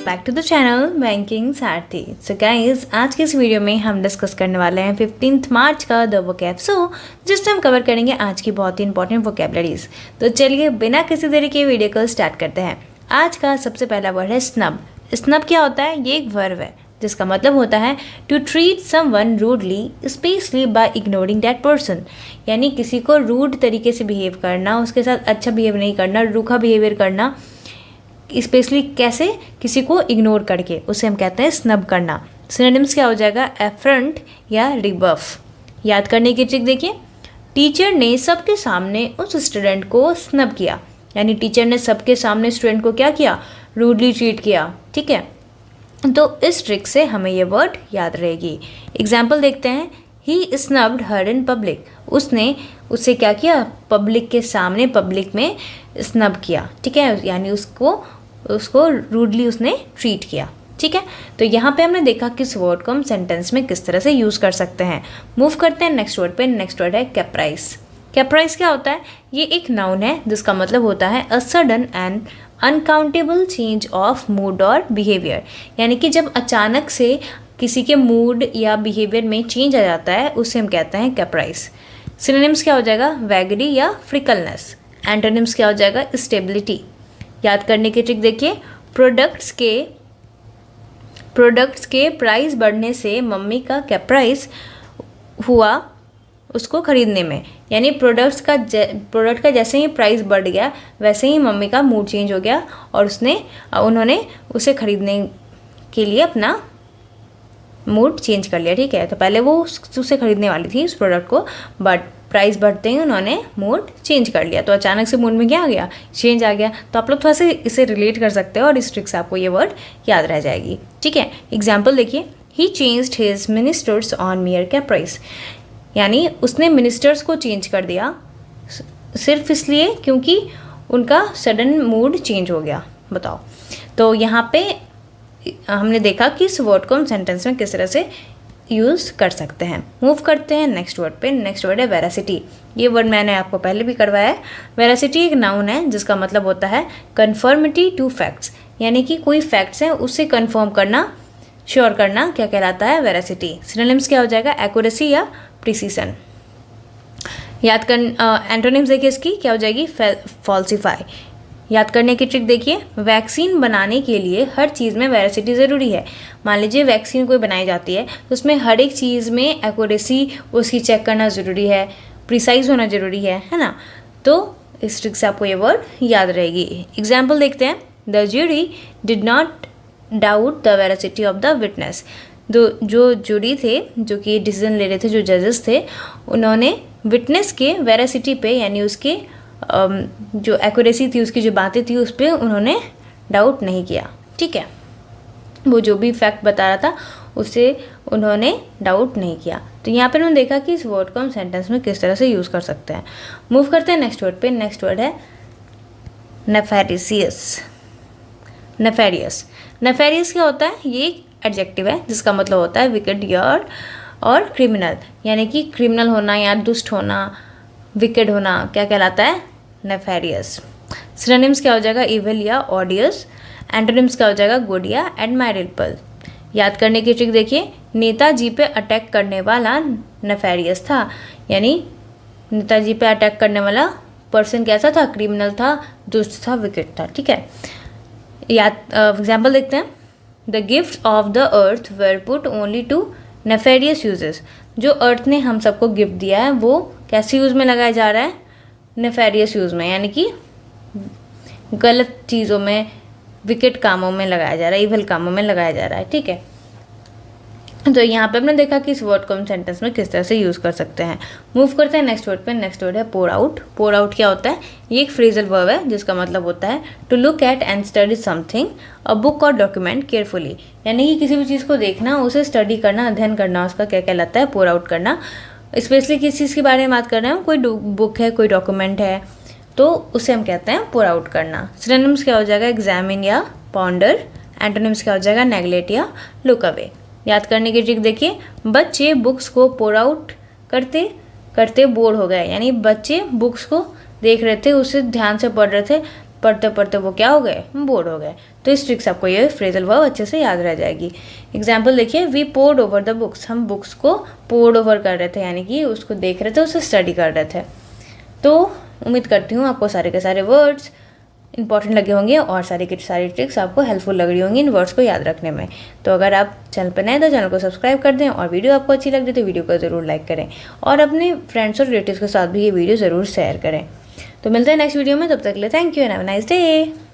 Back to the channel banking Sarathi. So guys, आज के इस वीडियो में हम डिस्कस करने वाले हैं 15 मार्च का द वोकैब जिसमें हम कवर करेंगे आज की बहुत ही इंपॉर्टेंट वोकैबुलरीज। तो चलिए बिना किसी देरी के वीडियो को स्टार्ट करते हैं। आज का सबसे पहला वर्ड है स्नब। स्नब क्या होता है? ये एक वर्ब है जिसका मतलब होता है to treat someone rudely specially by ignoring that person, यानी किसी को रूड तरीके से बिहेव करना, उसके साथ अच्छा बिहेव नहीं करना, रूखा बिहेवियर करना, स्पेशली कैसे? किसी को इग्नोर करके, उसे हम कहते हैं स्नब करना। सिनोनिम्स क्या हो जाएगा? एफ्रंट या रिबफ। याद करने की ट्रिक देखिए, टीचर ने सबके सामने उस स्टूडेंट को स्नब किया, यानी टीचर ने सबके सामने स्टूडेंट को क्या किया? रूडली ट्रीट किया। ठीक है, तो इस ट्रिक से हमें ये वर्ड याद रहेगी। एग्जाम्पल देखते हैं। ही स्नब्ड हर इन पब्लिक। उसने उससे क्या किया? पब्लिक के सामने, पब्लिक में स्नब किया। ठीक है, यानी उसको रूडली उसने ट्रीट किया। ठीक है, तो यहाँ पे हमने देखा कि इस वर्ड को हम सेंटेंस में किस तरह से यूज़ कर सकते हैं। मूव करते हैं नेक्स्ट वर्ड पे। नेक्स्ट वर्ड है कैप्राइज। कैप्राइज क्या होता है? ये एक नाउन है जिसका मतलब होता है a sudden and uncountable change of mood और बिहेवियर, यानी कि जब अचानक से किसी के मूड या बिहेवियर में चेंज आ जाता है उसे हम कहते हैं कैप्राइज। सिनोनिम्स क्या हो जाएगा? वैगरी या फ्रिकलनेस। एंटोनिम्स क्या हो जाएगा? स्टेबिलिटी। याद करने की ट्रिक देखिए, प्रोडक्ट्स के प्राइस बढ़ने से मम्मी का कैप्राइज हुआ उसको खरीदने में, यानी प्रोडक्ट का जैसे ही प्राइस बढ़ गया वैसे ही मम्मी का मूड चेंज हो गया और उन्होंने उसे खरीदने के लिए अपना मूड चेंज कर लिया। ठीक है, तो पहले वो उसे खरीदने वाली थी उस प्रोडक्ट को, बट प्राइस बढ़ते ही उन्होंने मूड चेंज कर लिया, तो अचानक से मूड में क्या आ गया? चेंज आ गया। तो आप लोग थोड़ा सा इसे रिलेट कर सकते हो और इस ट्रिक से आपको ये वर्ड याद रह जाएगी। ठीक है, एग्जाम्पल देखिए, he changed his ministers on mere caprice, यानी उसने मिनिस्टर्स को चेंज कर दिया सिर्फ इसलिए क्योंकि उनका सडन मूड चेंज हो गया। बताओ, तो यहाँ पे हमने देखा कि इस वर्ड को हम सेंटेंस में किस तरह से यूज़ कर सकते हैं। मूव करते हैं नेक्स्ट वर्ड पे। नेक्स्ट वर्ड है वेरासिटी। ये वर्ड मैंने आपको पहले भी करवाया है। वेरासिटी एक नाउन है जिसका मतलब होता है कन्फर्मिटी टू फैक्ट्स, यानी कि कोई फैक्ट्स हैं उससे कन्फर्म करना, श्योर करना, क्या कहलाता है? वेरासिटी। सिनोनिम्स क्या हो जाएगा? एक्यूरेसी या प्रिसीशन। याद कर एंटोनिम्स देखिए इसकी क्या हो जाएगी? फॉल्सिफाई। याद करने की ट्रिक देखिए, वैक्सीन बनाने के लिए हर चीज़ में वेरासिटी ज़रूरी है। मान लीजिए वैक्सीन कोई बनाई जाती है तो उसमें हर एक चीज़ में एक्यूरेसी उसकी चेक करना ज़रूरी है, प्रिसाइज होना ज़रूरी है ना। तो इस ट्रिक से आपको ये वर्ड याद रहेगी। एग्जाम्पल देखते हैं। The jury did not doubt the veracity of the witness. जो जूरी थे, जो कि डिसीजन ले रहे थे, जो जजेस थे, उन्होंने विटनेस के वेरासिटी पे, यानी उसके जो एक्यूरेसी थी, उसकी जो बातें थी, उस पर उन्होंने डाउट नहीं किया। ठीक है, वो जो भी फैक्ट बता रहा था उसे उन्होंने डाउट नहीं किया। तो यहाँ पे उन्होंने देखा कि इस वर्ड को हम सेंटेंस में किस तरह से यूज़ कर सकते हैं। मूव करते हैं नेक्स्ट वर्ड पे। नेक्स्ट वर्ड है नेफेरियस। नेफेरियस क्या होता है? ये एक एडजेक्टिव है जिसका मतलब होता है विकेड और क्रिमिनल, यानी कि क्रिमिनल होना या दुष्ट होना, विकेड होना, क्या कहलाता है? नेफेरियस। सिनोनिम्स क्या हो जाएगा? इविल या ऑडियस। एंटोनिम्स क्या हो जाएगा? गुड या एडमायरेबल। याद करने की ट्रिक देखिए, नेताजी पे अटैक करने वाला नेफेरियस था, यानी नेताजी पे अटैक करने वाला पर्सन कैसा था? क्रिमिनल था, दुष्ट था, विकेड था। ठीक है, एग्जाम्पल देखते हैं। The gift of the earth were put only to nefarious uses. जो अर्थ ने हम सबको गिफ्ट दिया है वो कैसे यूज़ में लगाया जा रहा है? नेफेरियस यूज़ में, यानी कि गलत चीज़ों में, विकेट कामों में लगाया जा रहा है, इविल कामों में लगाया जा रहा है। ठीक है, तो यहाँ पे हमने देखा कि इस वर्ड को हम सेंटेंस में किस तरह से यूज़ कर सकते हैं। मूव करते हैं नेक्स्ट वर्ड पे। नेक्स्ट वर्ड है पोर आउट। पोर आउट क्या होता है? ये एक फ्रेजल वर्ब है जिसका मतलब होता है to look at and study something, a book or document carefully, यानी कि किसी भी चीज़ को देखना, उसे स्टडी करना, अध्ययन करना, उसका क्या कहलाता है? पोर आउट करना। स्पेशली किस चीज़ के बारे में बात कर रहे हैं? कोई बुक है, कोई डॉक्यूमेंट है, तो उसे हम कहते हैं पोर आउट करना। सिनोनिम्स क्या हो जाएगा? एग्जामिन या पॉन्डर। एंटोनिम्स क्या हो जाएगा? नेग्लेक्ट या लुक अवे। याद करने की ट्रिक देखिए, बच्चे बुक्स को पोर आउट करते करते बोर हो गए, यानी बच्चे बुक्स को देख रहे थे, उसे ध्यान से पढ़ रहे थे, पढ़ते पढ़ते वो क्या हो गए, बोर हो गए। तो इस ट्रिक से आपको ये फ्रेजल वर्ब अच्छे से याद रह जाएगी। एग्जाम्पल देखिए, we pored over the books, हम बुक्स को पोर्ड ओवर कर रहे थे, यानी कि उसको देख रहे थे, उसे स्टडी कर रहे थे। तो उम्मीद करती हूँ आपको सारे के सारे वर्ड्स इंपॉर्टेंट लगे होंगे और सारी की सारी ट्रिक्स आपको हेल्पफुल लग रही होंगी इन वर्ड्स को याद रखने में। तो अगर आप चैनल पर नए तो चैनल को सब्सक्राइब कर दें, और वीडियो आपको अच्छी लग रही तो वीडियो को ज़रूर लाइक करें, और अपने फ्रेंड्स और रिलेटिव्स के साथ भी ये वीडियो ज़रूर शेयर करें। तो मिलते हैं नेक्स्ट वीडियो में, तब तक के लिए thank you and have a nice day.